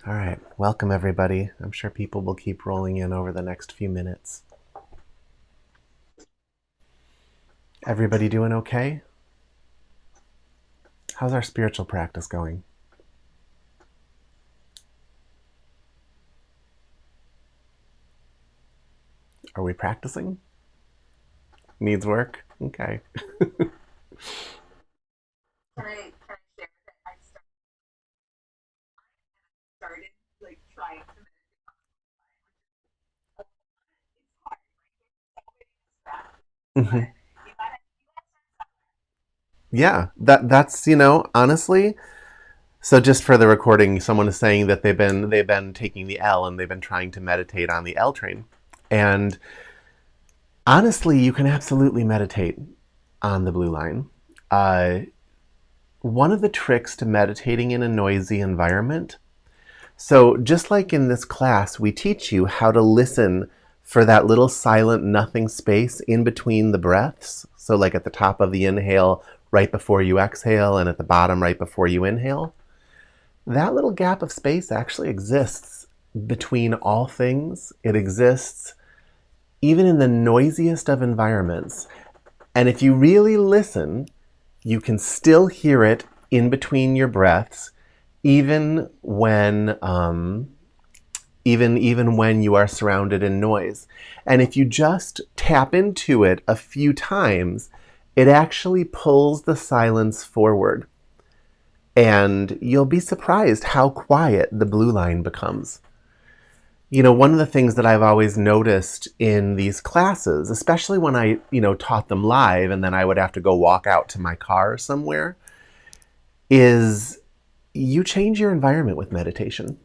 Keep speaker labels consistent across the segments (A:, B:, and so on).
A: All right, welcome everybody. I'm sure people will keep rolling in over the next few minutes. Everybody doing okay? How's our spiritual practice going? Are we practicing? Needs work? Okay. Mhm. Yeah, that's honestly. So just for the recording, someone is saying that they've been taking the L and they've been trying to meditate on the L train. And honestly, you can absolutely meditate on the blue line. Uh, One of the tricks to meditating in a noisy environment. So, just like in this class, we teach you how to listen for that little silent nothing space in between the breaths. So, like at the top of the inhale, right before you exhale, and at the bottom, right before you inhale. That little gap of space actually exists between all things. It exists even in the noisiest of environments. And if you really listen, you can still hear it in between your breaths, even when even when you are surrounded in noise. And if you just tap into it a few times, it actually pulls the silence forward. And you'll be surprised how quiet the blue line becomes. One of the things that I've always noticed in these classes, especially when I, taught them live and then I would have to go walk out to my car somewhere, is you change your environment with meditation.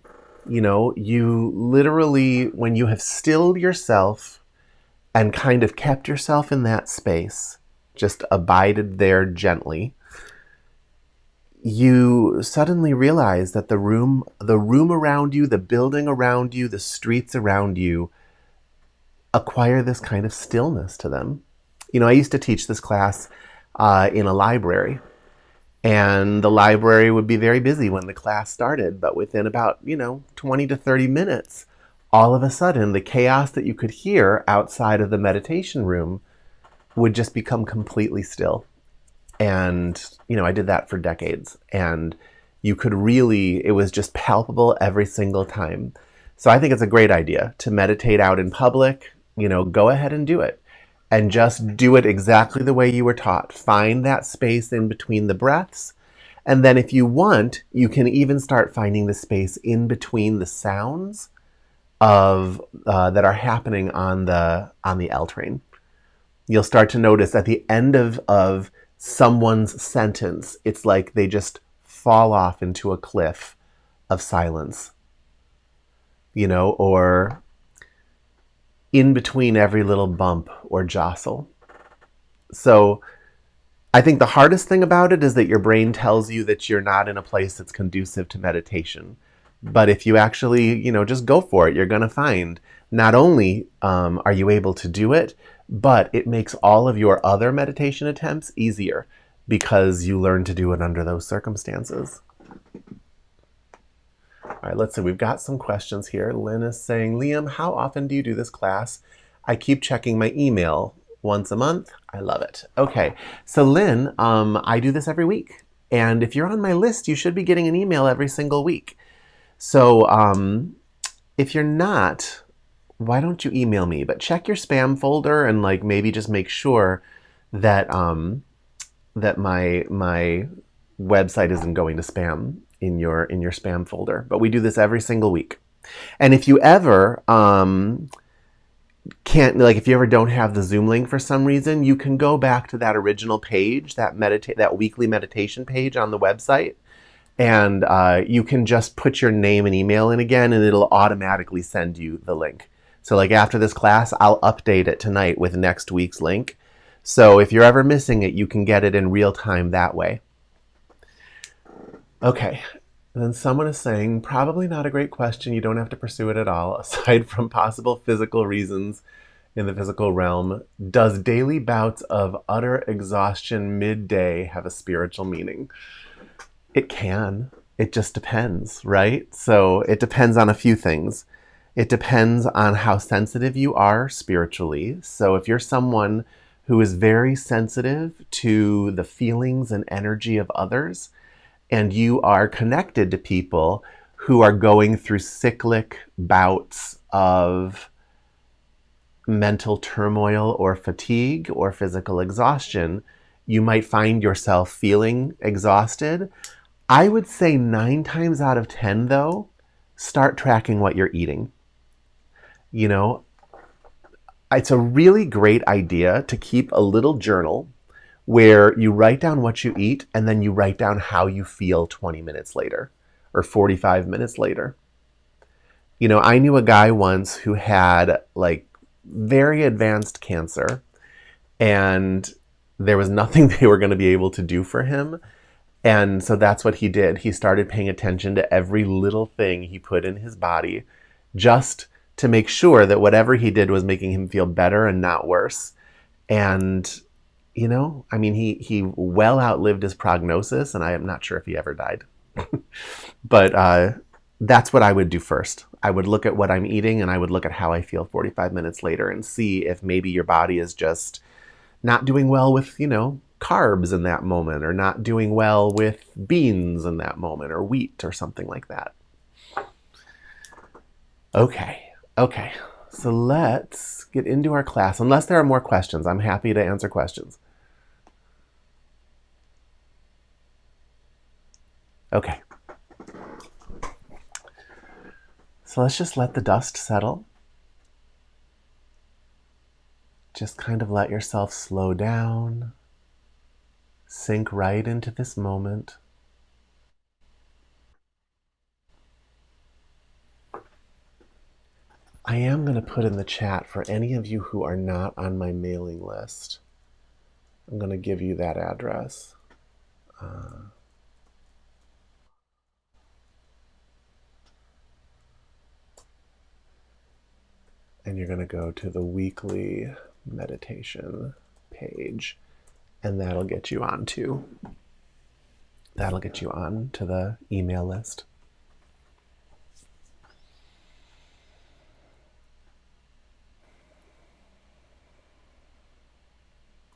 A: You literally, when you have stilled yourself and kind of kept yourself in that space, just abided there gently, you suddenly realize that the room around you, the building around you, the streets around you acquire this kind of stillness to them. I used to teach this class in a library, and the library would be very busy when the class started, but within about 20 to 30 minutes, all of a sudden the chaos that you could hear outside of the meditation room would just become completely still. And I did that for decades, and you could really, it was just palpable every single time. So I think it's a great idea to meditate out in public. Go ahead and do it, and just do it exactly the way you were taught. Find that space in between the breaths. And then if you want, you can even start finding the space in between the sounds of that are happening on the L train. You'll start to notice at the end of someone's sentence, it's like they just fall off into a cliff of silence, or in between every little bump or jostle. So I think the hardest thing about it is that your brain tells you that you're not in a place that's conducive to meditation. But if you actually, just go for it, you're going to find not only are you able to do it, but it makes all of your other meditation attempts easier because you learn to do it under those circumstances. All right, let's see. We've got some questions here. Lynn is saying, Liam, how often do you do this class? I keep checking my email once a month. I love it. Okay, so Lynn, I do this every week. And if you're on my list, you should be getting an email every single week. So if you're not, why don't you email me? But check your spam folder and maybe just make sure that that my website isn't going to spam in your spam folder. But we do this every single week. And if you ever can't, if you ever don't have the Zoom link for some reason, you can go back to that original page, that weekly meditation page on the website, and you can just put your name and email in again, and it'll automatically send you the link. So after this class, I'll update it tonight with next week's link. So if you're ever missing it, you can get it in real time that way. Okay. And then someone is saying, probably not a great question. You don't have to pursue it at all. Aside from possible physical reasons in the physical realm, does daily bouts of utter exhaustion midday have a spiritual meaning? It can. It just depends, right? So it depends on a few things. It depends on how sensitive you are spiritually. So if you're someone who is very sensitive to the feelings and energy of others, and you are connected to people who are going through cyclic bouts of mental turmoil or fatigue or physical exhaustion, you might find yourself feeling exhausted. I would say 9 times out of 10, though, start tracking what you're eating. You know, it's a really great idea to keep a little journal where you write down what you eat and then you write down how you feel 20 minutes later or 45 minutes later. You know, I knew a guy once who had like very advanced cancer, and there was nothing they were going to be able to do for him. And so that's what he did. He started paying attention to every little thing he put in his body just to make sure that whatever he did was making him feel better and not worse. And, you know, I mean, he well outlived his prognosis, and I am not sure if he ever died. But that's what I would do first. I would look at what I'm eating and I would look at how I feel 45 minutes later and see if maybe your body is just not doing well with, you know, carbs in that moment, or not doing well with beans in that moment, or wheat or something like that. Okay. So let's get into our class. Unless there are more questions, I'm happy to answer questions. Okay. So let's just let the dust settle. Just kind of let yourself slow down, sink right into this moment. I am going to put in the chat for any of you who are not on my mailing list. I'm going to give you that address. And you're going to go to the weekly meditation page, and that'll get you on to the email list.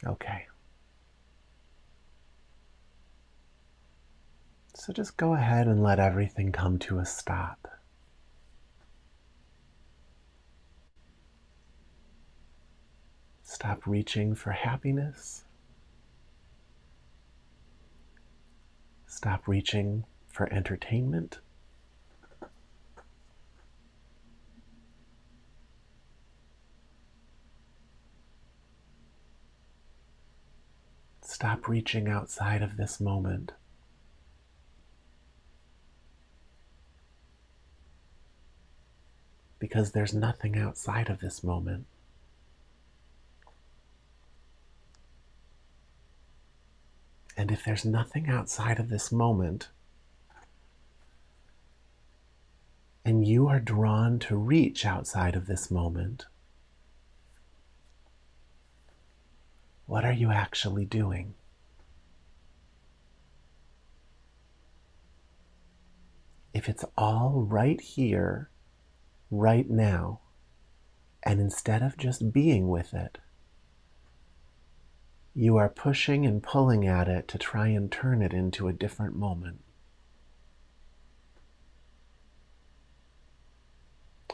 A: Okay. So just go ahead and let everything come to a stop. Stop reaching for happiness. Stop reaching for entertainment. Stop reaching outside of this moment. Because there's nothing outside of this moment. And if there's nothing outside of this moment, and you are drawn to reach outside of this moment, what are you actually doing? If it's all right here, right now, and instead of just being with it, you are pushing and pulling at it to try and turn it into a different moment.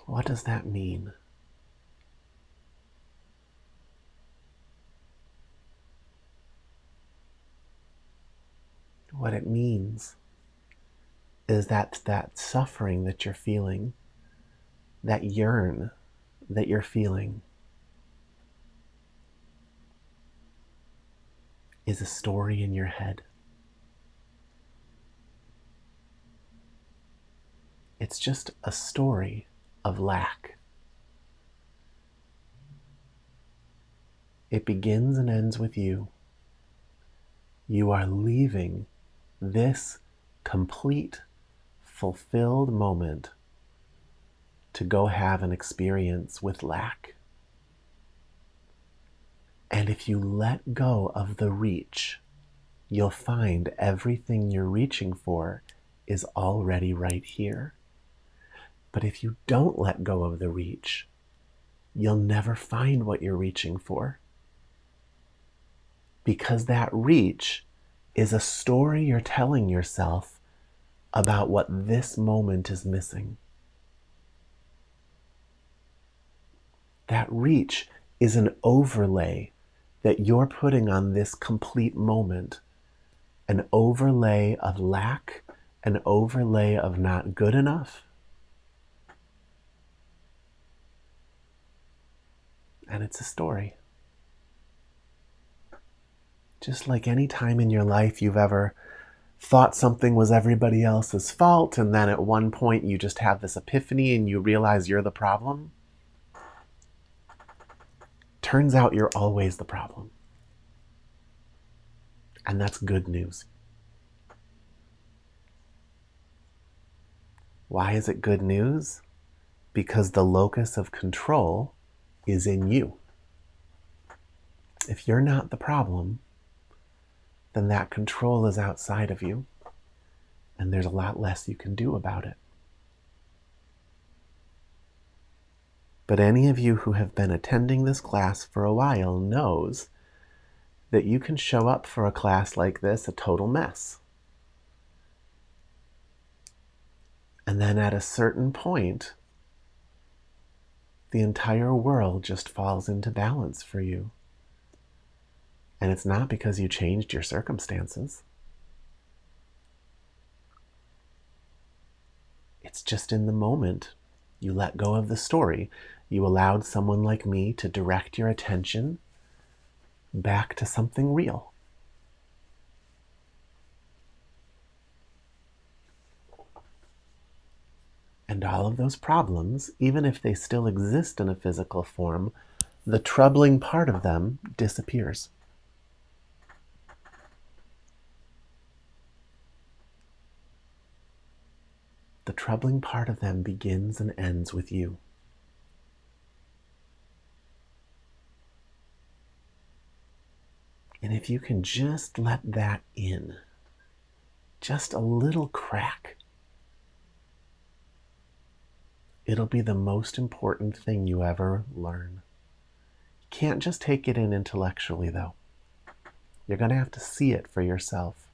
A: What does that mean? What it means is that suffering that you're feeling, that yearn that you're feeling, is a story in your head. It's just a story of lack. It begins and ends with you. You are leaving this complete, fulfilled moment to go have an experience with lack. And if you let go of the reach, you'll find everything you're reaching for is already right here. But if you don't let go of the reach, you'll never find what you're reaching for. Because that reach is a story you're telling yourself about what this moment is missing. That reach is an overlay that you're putting on this complete moment, an overlay of lack, an overlay of not good enough. And it's a story. Just like any time in your life you've ever thought something was everybody else's fault, and then at one point you just have this epiphany and you realize you're the problem. Turns out you're always the problem. And that's good news. Why is it good news? Because the locus of control is in you. If you're not the problem, then that control is outside of you, and there's a lot less you can do about it. But any of you who have been attending this class for a while knows that you can show up for a class like this a total mess. And then at a certain point, the entire world just falls into balance for you. And it's not because you changed your circumstances. It's just in the moment you let go of the story. You allowed someone like me to direct your attention back to something real. And all of those problems, even if they still exist in a physical form, the troubling part of them disappears. The troubling part of them begins and ends with you. And if you can just let that in, just a little crack, it'll be the most important thing you ever learn. You can't just take it in intellectually, though. You're going to have to see it for yourself.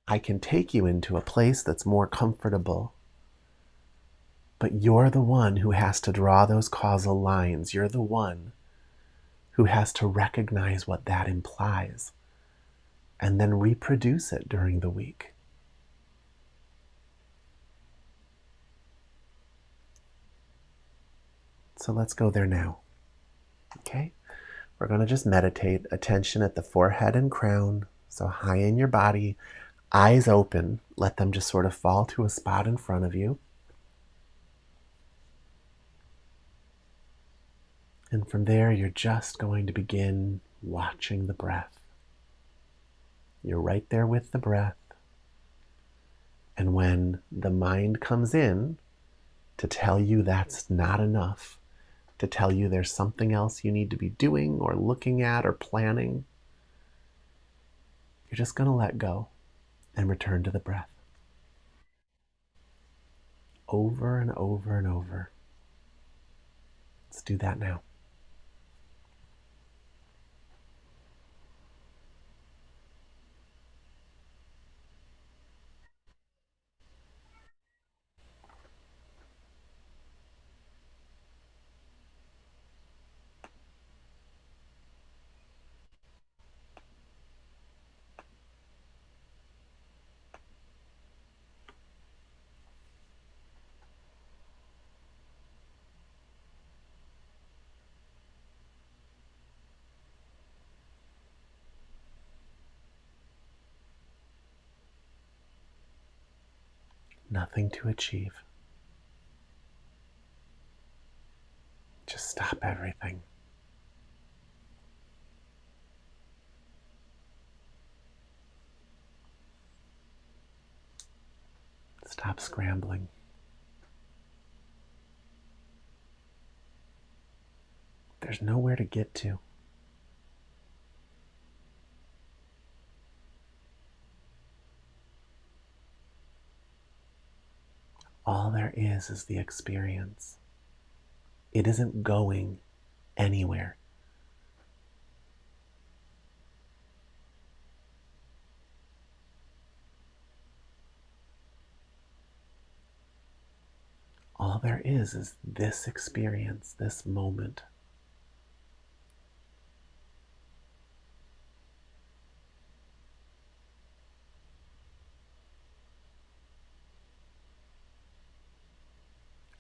A: I can take you into a place that's more comfortable, but you're the one who has to draw those causal lines. You're the one who has to recognize what that implies and then reproduce it during the week. So let's go there now. Okay? We're going to just meditate. Attention at the forehead and crown, so high in your body. Eyes open. Let them just sort of fall to a spot in front of you. And from there, you're just going to begin watching the breath. You're right there with the breath. And when the mind comes in to tell you that's not enough, to tell you there's something else you need to be doing or looking at or planning, you're just going to let go and return to the breath. Over and over and over. Let's do that now. Nothing to achieve. Just stop everything. Stop scrambling. There's nowhere to get to. All there is the experience. It isn't going anywhere. All there is this experience, this moment.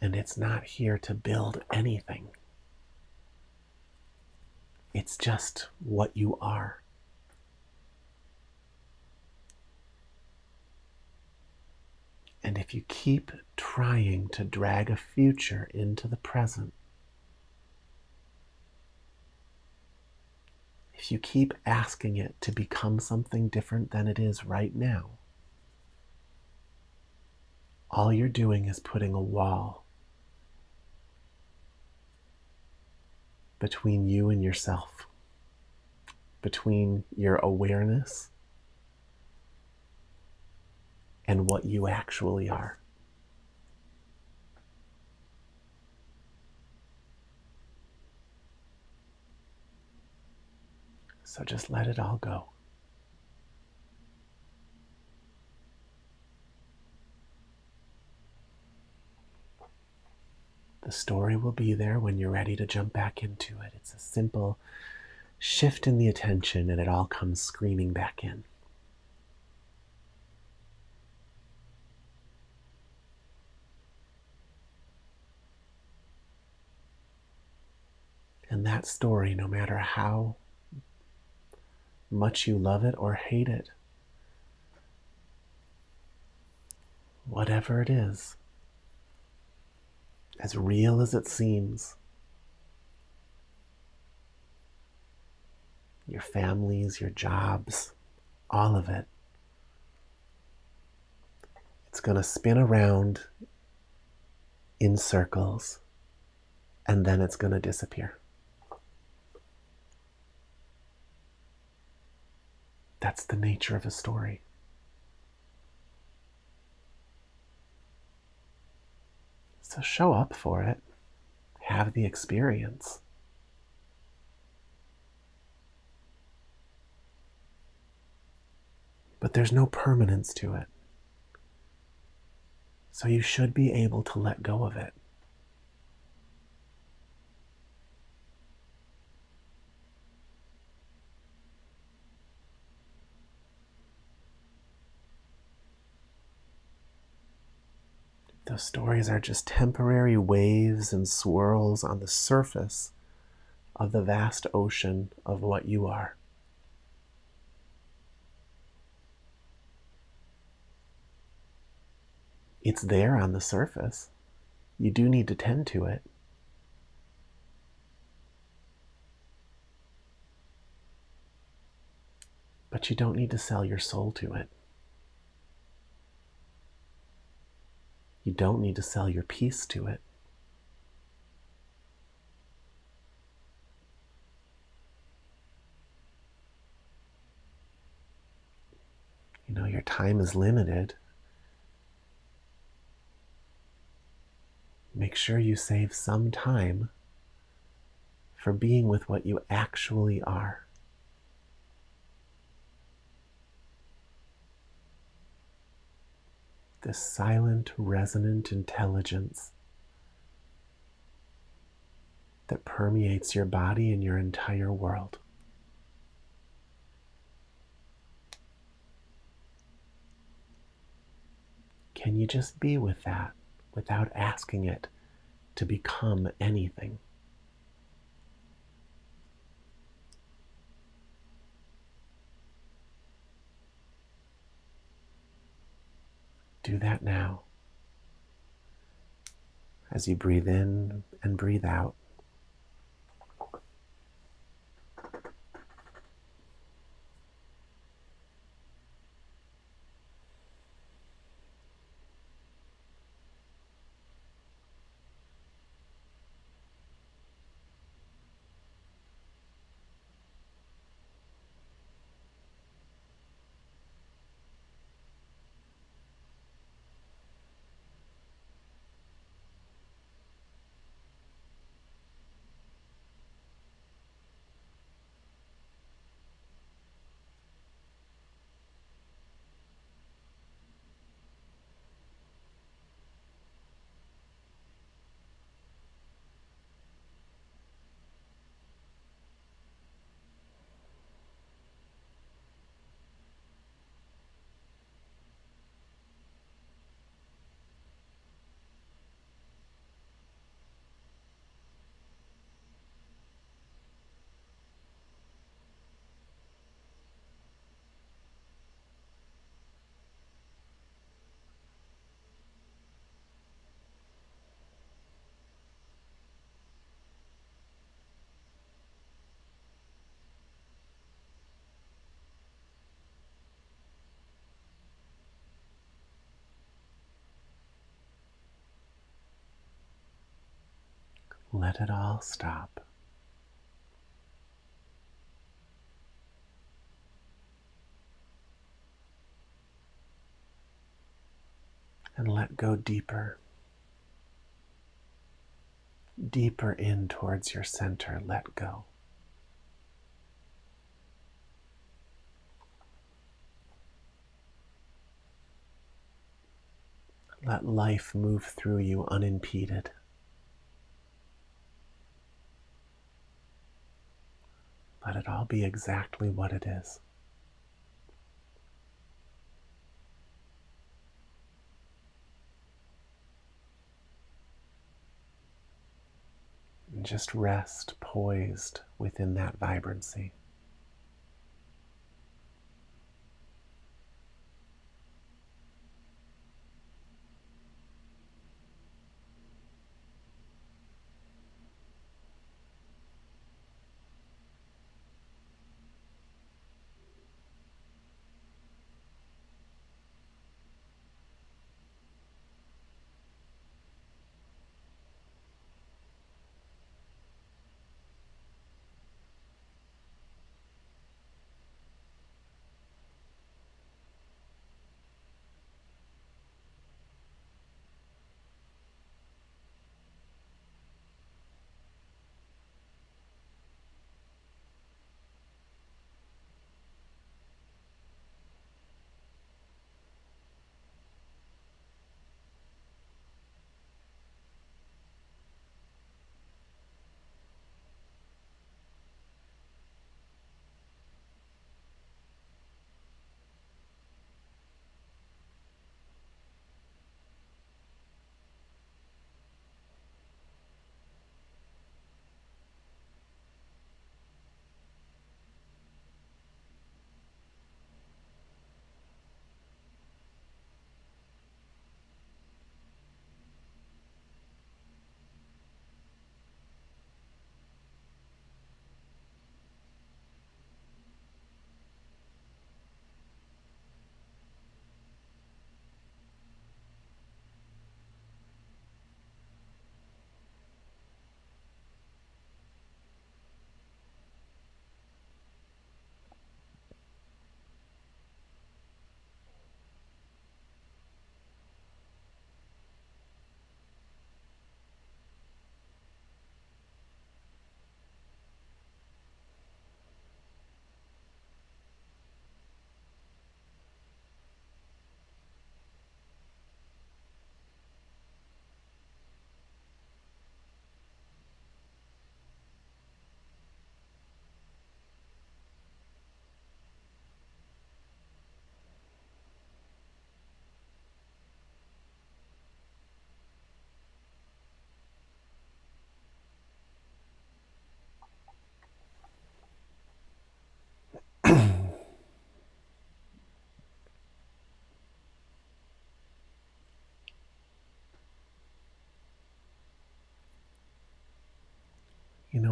A: And it's not here to build anything. It's just what you are. And if you keep trying to drag a future into the present, if you keep asking it to become something different than it is right now, all you're doing is putting a wall between you and yourself, between your awareness and what you actually are. So just let it all go. The story will be there when you're ready to jump back into it. It's a simple shift in the attention and it all comes screaming back in. And that story, no matter how much you love it or hate it, whatever it is, as real as it seems, your families, your jobs, all of it, it's going to spin around in circles and then it's going to disappear. That's the nature of a story. So show up for it. Have the experience. But there's no permanence to it. So you should be able to let go of it. Those stories are just temporary waves and swirls on the surface of the vast ocean of what you are. It's there on the surface. You do need to tend to it. But you don't need to sell your soul to it. You don't need to sell your peace to it. You know, your time is limited. Make sure you save some time for being with what you actually are. This silent, resonant intelligence that permeates your body and your entire world. Can you just be with that without asking it to become anything? Do that now. As you breathe in and breathe out. Let it all stop. And let go deeper. Deeper in towards your center. Let go. Let life move through you unimpeded. Let it all be exactly what it is. And just rest poised within that vibrancy.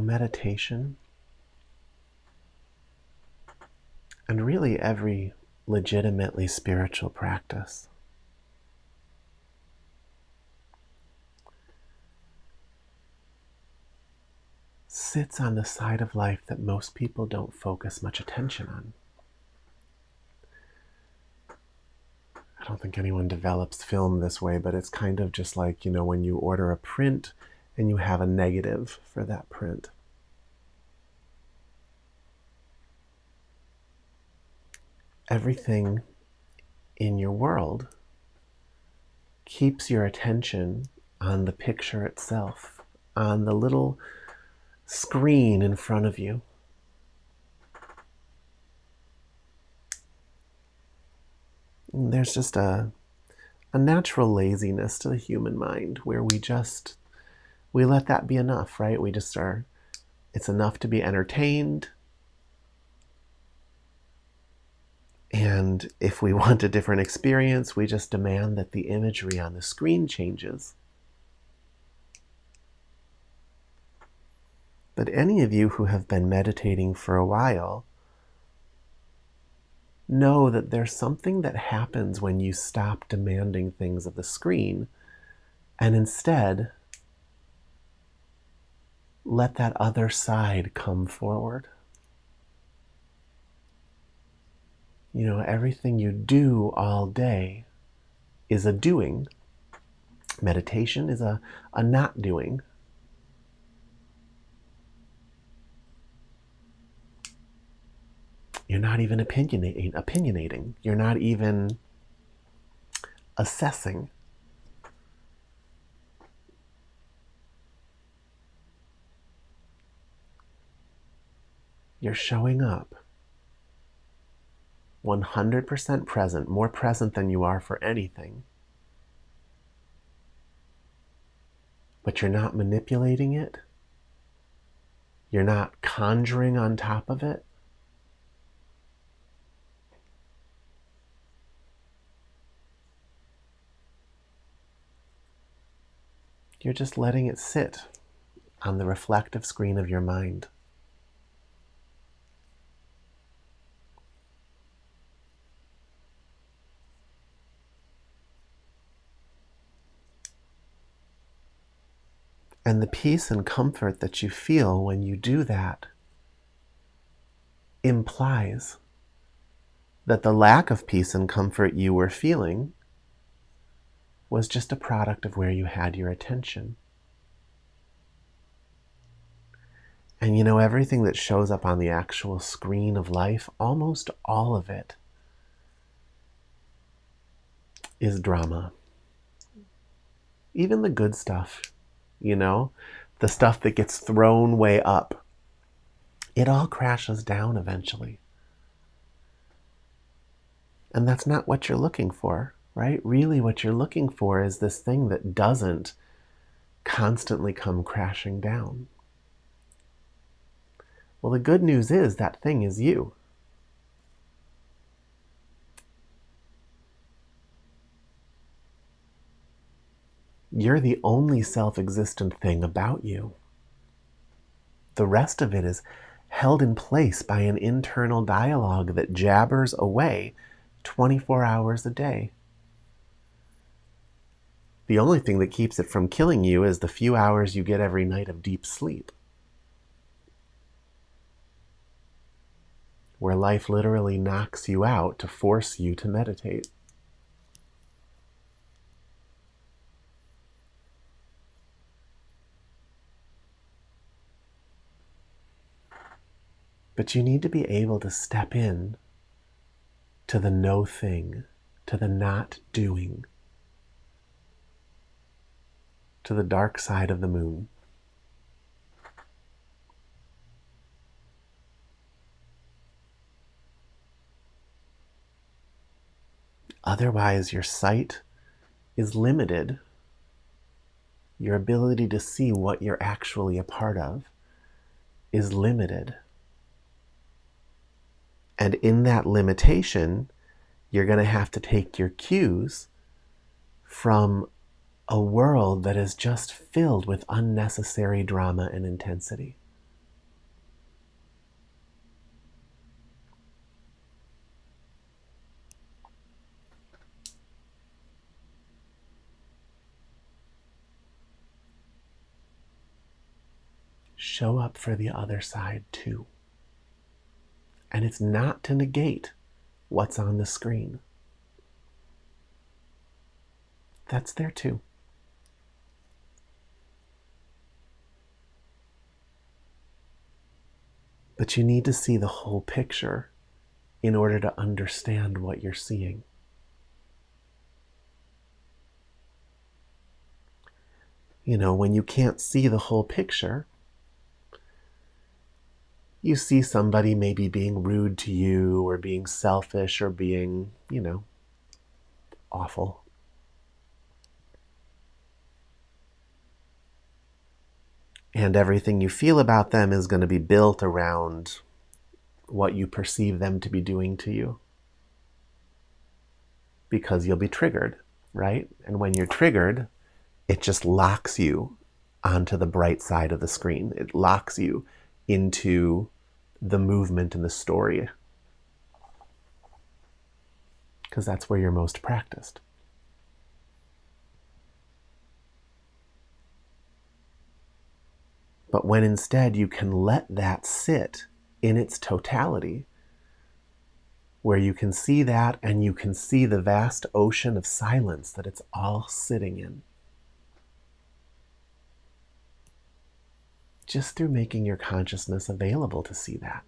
A: Meditation, and really every legitimately spiritual practice, sits on the side of life that most people don't focus much attention on. I don't think anyone develops film this way, but it's kind of just like, when you order a print and you have a negative for that print. Everything in your world keeps your attention on the picture itself, on the little screen in front of you. And there's just a natural laziness to the human mind where we let that be enough, right? It's enough to be entertained. And if we want a different experience, we just demand that the imagery on the screen changes. But any of you who have been meditating for a while know that there's something that happens when you stop demanding things of the screen and instead let that other side come forward. You know, everything you do all day is a doing. Meditation is a not doing. You're not even opinionating. You're not even assessing. You're showing up 100% present, more present than you are for anything. But you're not manipulating it. You're not conjuring on top of it. You're just letting it sit on the reflective screen of your mind. And the peace and comfort that you feel when you do that implies that the lack of peace and comfort you were feeling was just a product of where you had your attention. And you know, everything that shows up on the actual screen of life, almost all of it is drama. Even the good stuff, you know, the stuff that gets thrown way up, it all crashes down eventually. And that's not what you're looking for, right? Really what you're looking for is this thing that doesn't constantly come crashing down. Well, the good news is that thing is you. You're the only self-existent thing about you. The rest of it is held in place by an internal dialogue that jabbers away 24 hours a day. The only thing that keeps it from killing you is the few hours you get every night of deep sleep, where life literally knocks you out to force you to meditate. But you need to be able to step in to the no thing, to the not doing, to the dark side of the moon. Otherwise, your sight is limited. Your ability to see what you're actually a part of is limited. And in that limitation, you're going to have to take your cues from a world that is just filled with unnecessary drama and intensity. Show up for the other side too. And it's not to negate what's on the screen. That's there too. But you need to see the whole picture in order to understand what you're seeing. You know, when you can't see the whole picture, you see somebody maybe being rude to you or being selfish or being, you know, awful. And everything you feel about them is going to be built around what you perceive them to be doing to you. Because you'll be triggered, right? And when you're triggered, it just locks you onto the bright side of the screen. It locks you into the movement and the story. Because that's where you're most practiced. But when instead you can let that sit in its totality, where you can see that and you can see the vast ocean of silence that it's all sitting in. Just through making your consciousness available to see that.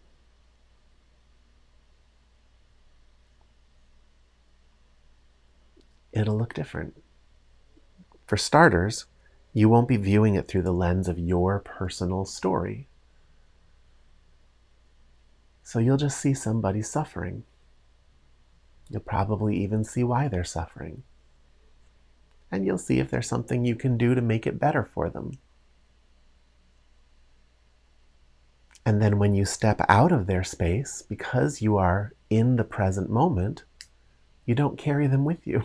A: It'll look different. For starters, you won't be viewing it through the lens of your personal story. So you'll just see somebody suffering. You'll probably even see why they're suffering. And you'll see if there's something you can do to make it better for them. And then when you step out of their space, because you are in the present moment, you don't carry them with you.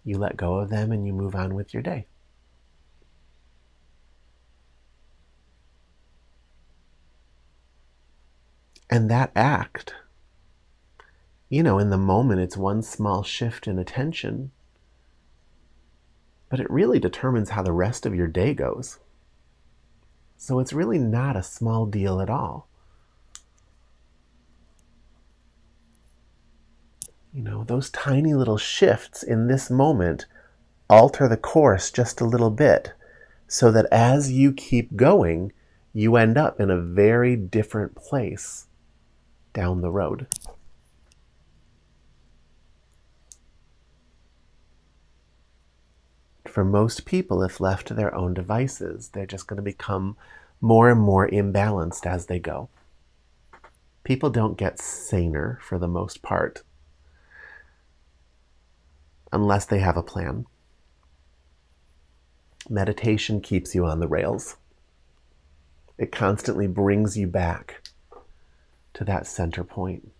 A: You let go of them and you move on with your day. And that act, in the moment, it's one small shift in attention, but it really determines how the rest of your day goes. So it's really not a small deal at all. Those tiny little shifts in this moment alter the course just a little bit, so that as you keep going, you end up in a very different place down the road. For most people, if left to their own devices, they're just going to become more and more imbalanced as they go. People don't get saner for the most part, unless they have a plan. Meditation keeps you on the rails. It constantly brings you back to that center point.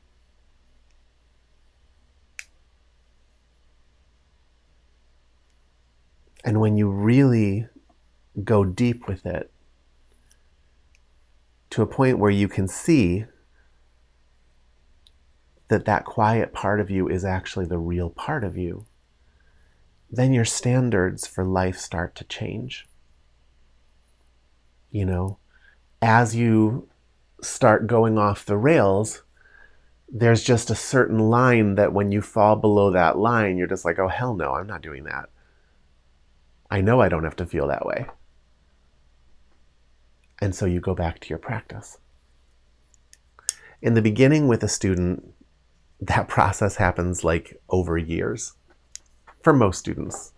A: And when you really go deep with it, to a point where you can see that that quiet part of you is actually the real part of you, then your standards for life start to change. As you start going off the rails, there's just a certain line that when you fall below that line, you're just like, oh, hell no, I'm not doing that. I know I don't have to feel that way. And so you go back to your practice. In the beginning with a student, that process happens like over years. For most students.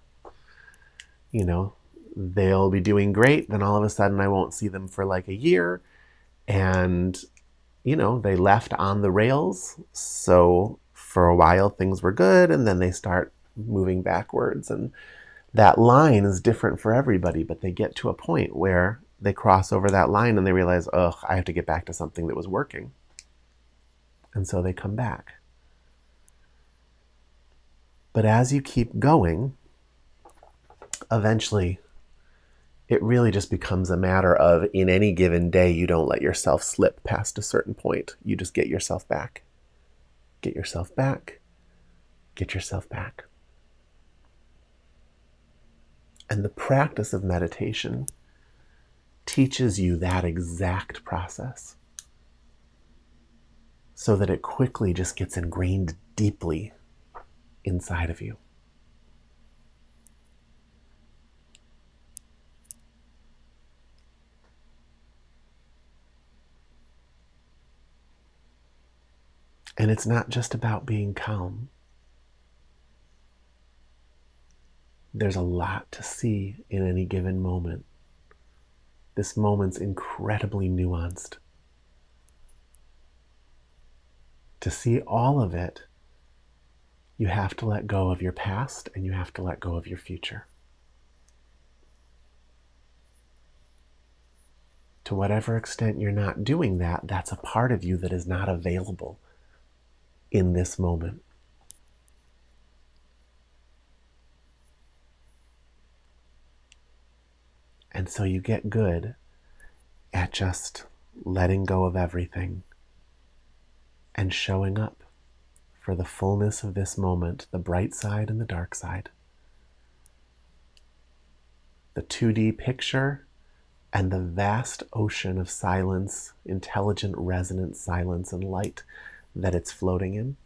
A: They'll be doing great, then all of a sudden I won't see them for like a year, and they left on the rails, so for a while things were good, and then they start moving backwards, and that line is different for everybody, but they get to a point where they cross over that line and they realize, I have to get back to something that was working, and so they come back. But as you keep going, eventually it really just becomes a matter of, in any given day, you don't let yourself slip past a certain point. You just get yourself back. Get yourself back. Get yourself back. And the practice of meditation teaches you that exact process, so that it quickly just gets ingrained deeply inside of you. And it's not just about being calm. There's a lot to see in any given moment. This moment's incredibly nuanced. To see all of it, you have to let go of your past and you have to let go of your future. To whatever extent you're not doing that, that's a part of you that is not available in this moment. And so you get good at just letting go of everything and showing up for the fullness of this moment, the bright side and the dark side. The 2D picture and the vast ocean of silence, intelligent, resonant silence and light that it's floating in.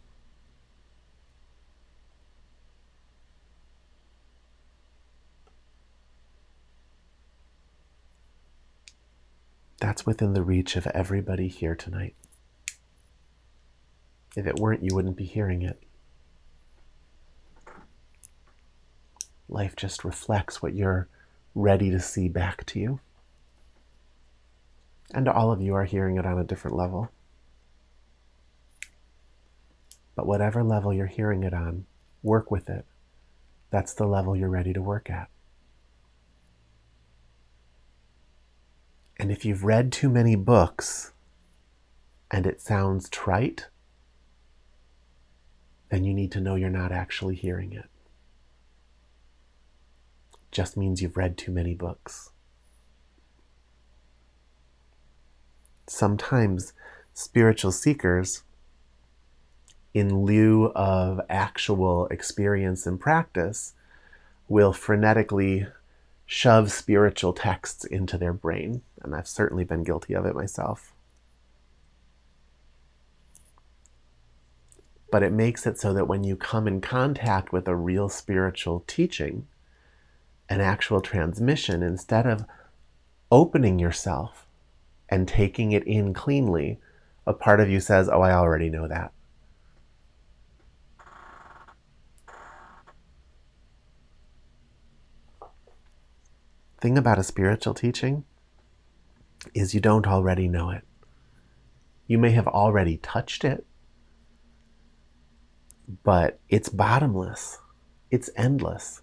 A: That's within the reach of everybody here tonight. If it weren't, you wouldn't be hearing it. Life just reflects what you're ready to see back to you. And all of you are hearing it on a different level. But whatever level you're hearing it on, work with it. That's the level you're ready to work at. And if you've read too many books and it sounds trite, then you need to know you're not actually hearing it. Just means you've read too many books. Sometimes spiritual seekers, in lieu of actual experience and practice, will frenetically shove spiritual texts into their brain. And I've certainly been guilty of it myself. But it makes it so that when you come in contact with a real spiritual teaching, an actual transmission, instead of opening yourself and taking it in cleanly, a part of you says, oh, I already know that. Thing about a spiritual teaching is you don't already know it. You may have already touched it, but it's bottomless. It's endless.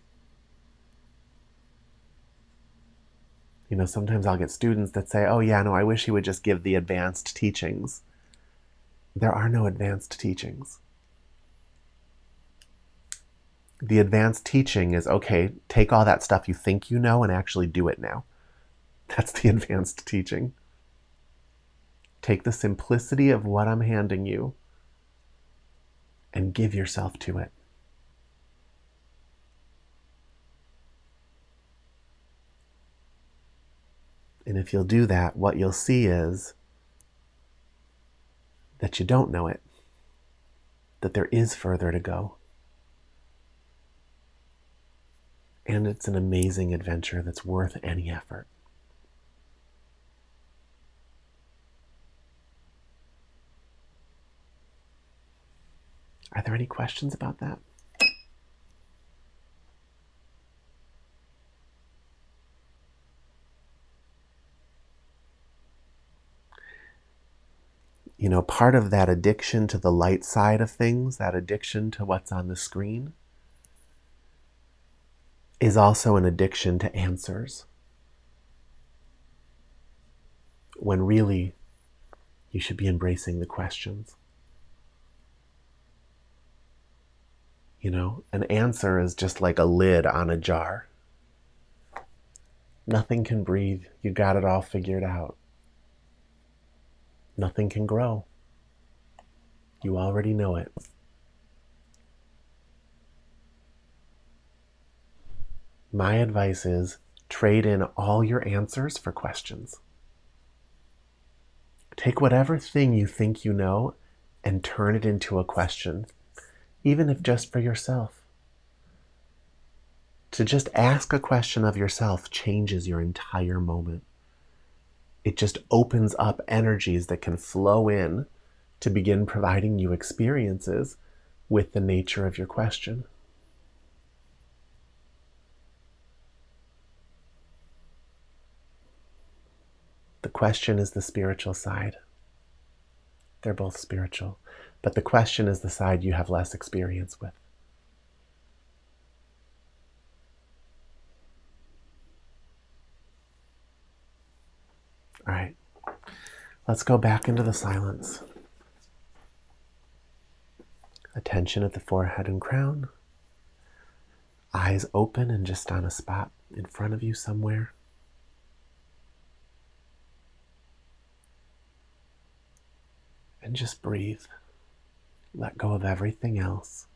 A: You know, sometimes I'll get students that say, oh yeah, no, I wish he would just give the advanced teachings. There are no advanced teachings. The advanced teaching is, okay, take all that stuff you think you know and actually do it now. That's the advanced teaching. Take the simplicity of what I'm handing you and give yourself to it. And if you'll do that, what you'll see is that you don't know it, that there is further to go. And it's an amazing adventure that's worth any effort. Are there any questions about that? You know, part of that addiction to the light side of things, that addiction to what's on the screen, is also an addiction to answers. When really, you should be embracing the questions. You know, an answer is just like a lid on a jar. Nothing can breathe. You got it all figured out. Nothing can grow. You already know it. My advice is trade in all your answers for questions. Take whatever thing you think you know and turn it into a question, even if just for yourself. To just ask a question of yourself changes your entire moment. It just opens up energies that can flow in to begin providing you experiences with the nature of your question. The question is the spiritual side. They're both spiritual, but the question is the side you have less experience with. All right, let's go back into the silence. Attention at the forehead and crown. Eyes open and just on a spot in front of you somewhere. And just breathe. Let go of everything else.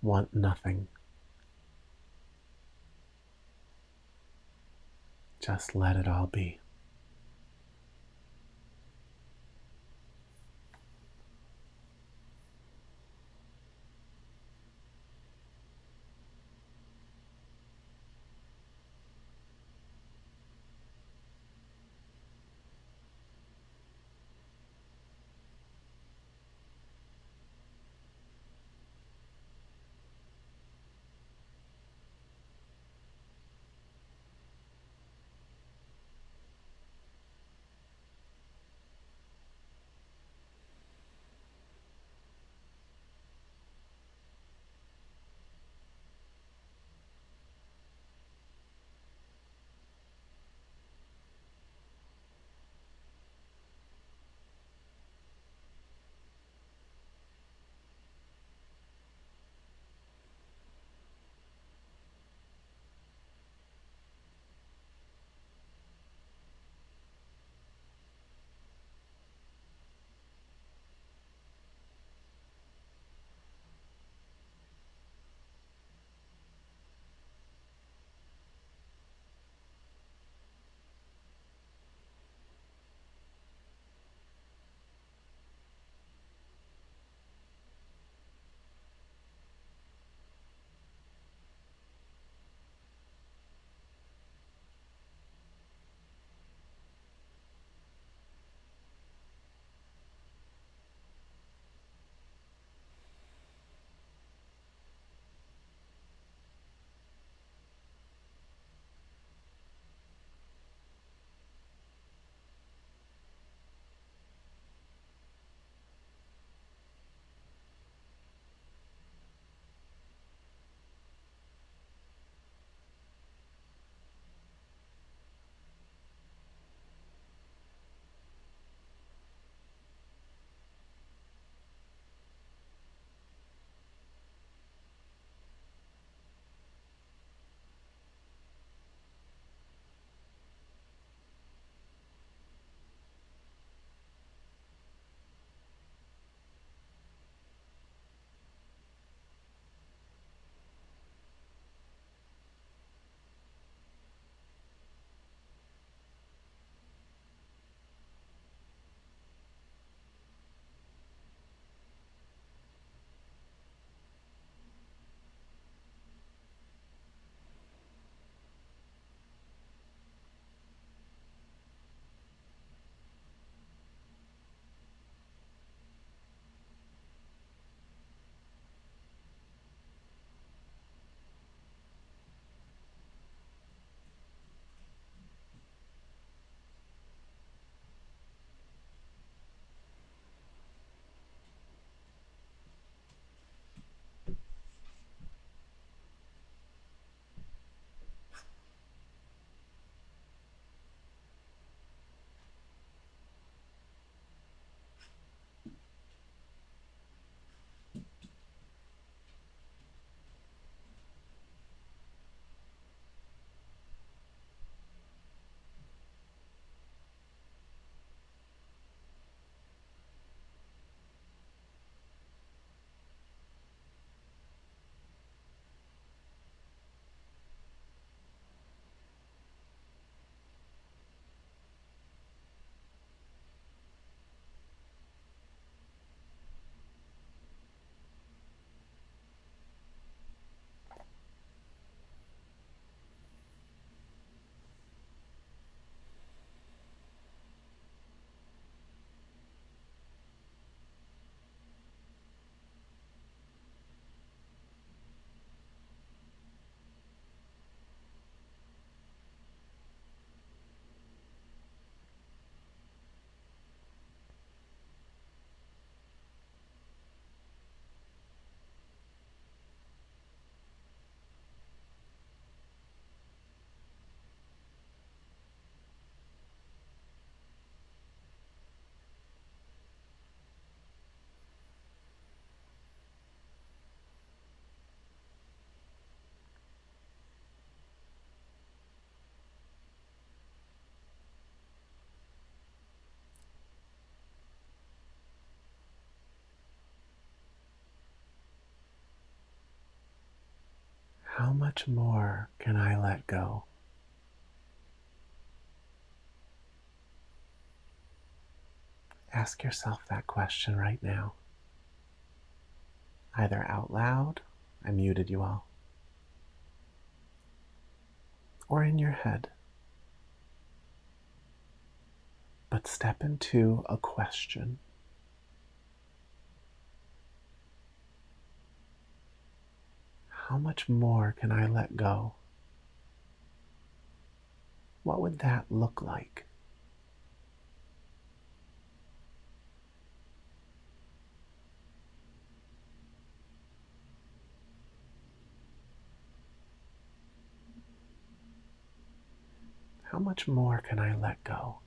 A: Want nothing. Just let it all be. How much more can I let go? Ask yourself that question right now, either out loud, I muted you all, or in your head. But step into a question. How much more can I let go? What would that look like? How much more can I let go?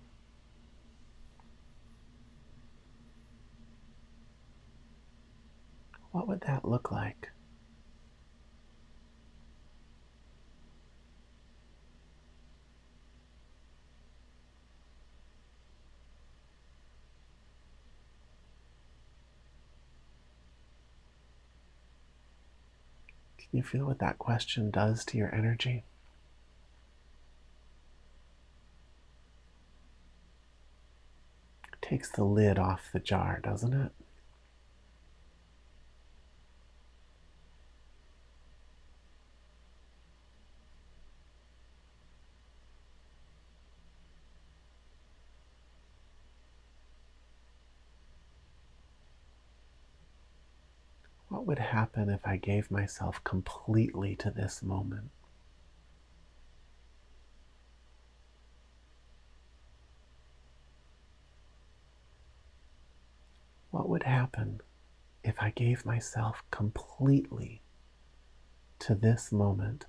A: What would that look like? Can you feel what that question does to your energy? It takes the lid off the jar, doesn't it? What would happen if I gave myself completely to this moment? What would happen if I gave myself completely to this moment?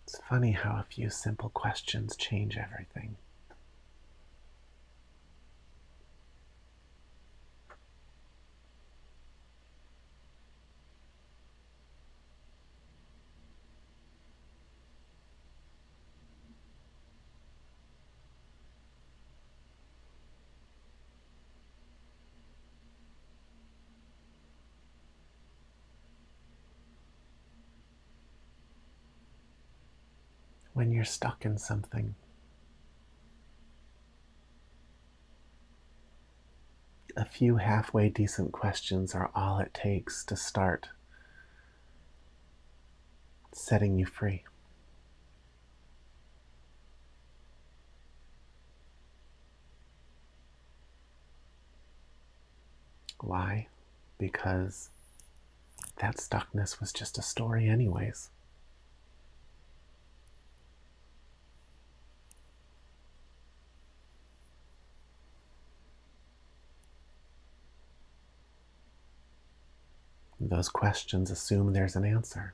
A: It's funny how a few simple questions change everything. When you're stuck in something, a few halfway decent questions are all it takes to start setting you free. Why? Because that stuckness was just a story anyways. Those questions assume there's an answer.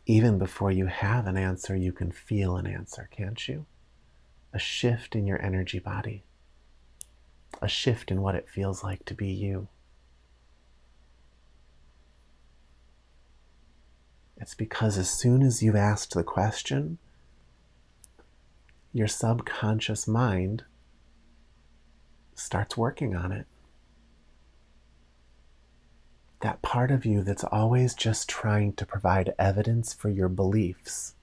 A: Even before you have an answer, you can feel an answer, can't you? A shift in your energy body, a shift in what it feels like to be you. It's because as soon as you've asked the question, your subconscious mind starts working on it. That part of you that's always just trying to provide evidence for your beliefs,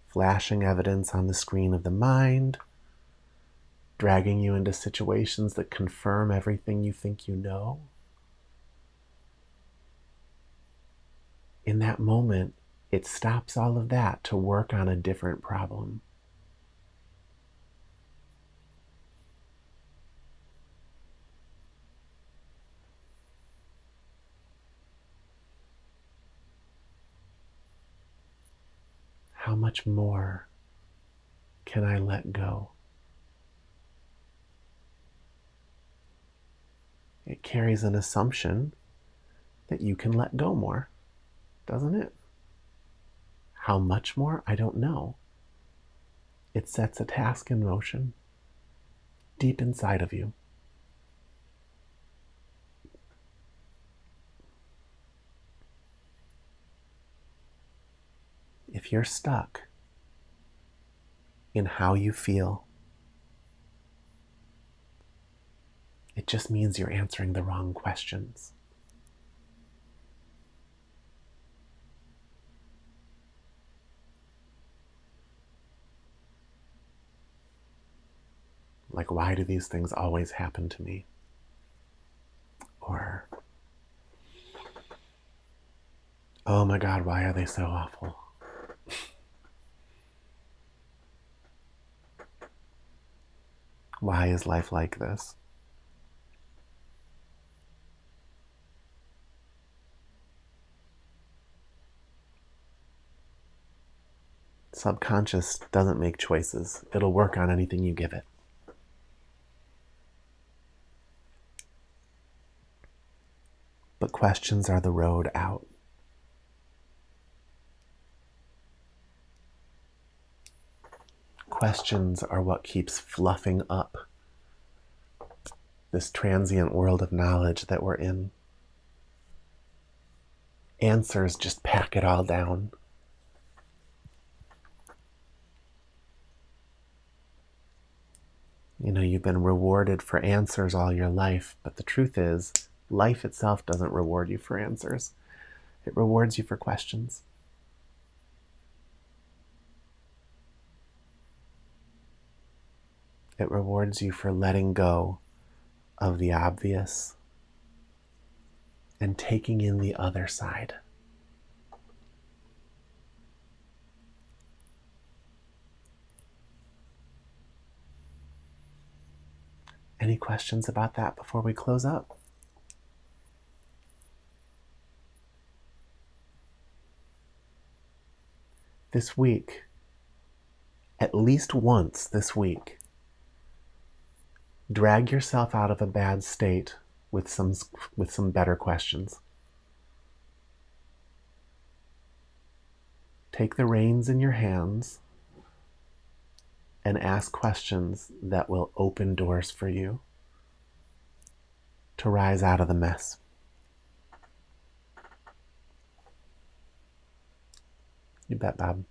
A: flashing evidence on the screen of the mind, dragging you into situations that confirm everything you think you know. In that moment, it stops all of that to work on a different problem. How much more can I let go? it carries an assumption that you can let go more, doesn't it? How much more? I don't know. It sets a task in motion deep inside of you. If you're stuck in how you feel, it just means you're answering the wrong questions. Like, why do these things always happen to me? Or, oh my God, why are they so awful? Why is life like this? Subconscious doesn't make choices. It'll work on anything you give it. But questions are the road out. Questions are what keeps fluffing up this transient world of knowledge that we're in. Answers just pack it all down. You know, you've been rewarded for answers all your life, but the truth is, life itself doesn't reward you for answers. It rewards you for questions. It rewards you for letting go of the obvious and taking in the other side. Any questions about that before we close up? This week, at least once this week, drag yourself out of a bad state with some better questions. Take the reins in your hands and ask questions that will open doors for you to rise out of the mess. You bet, Bob.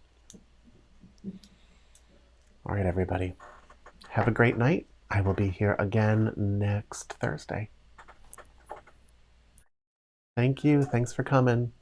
A: All right, everybody. Have a great night. I will be here again next Thursday. Thank you. Thanks for coming.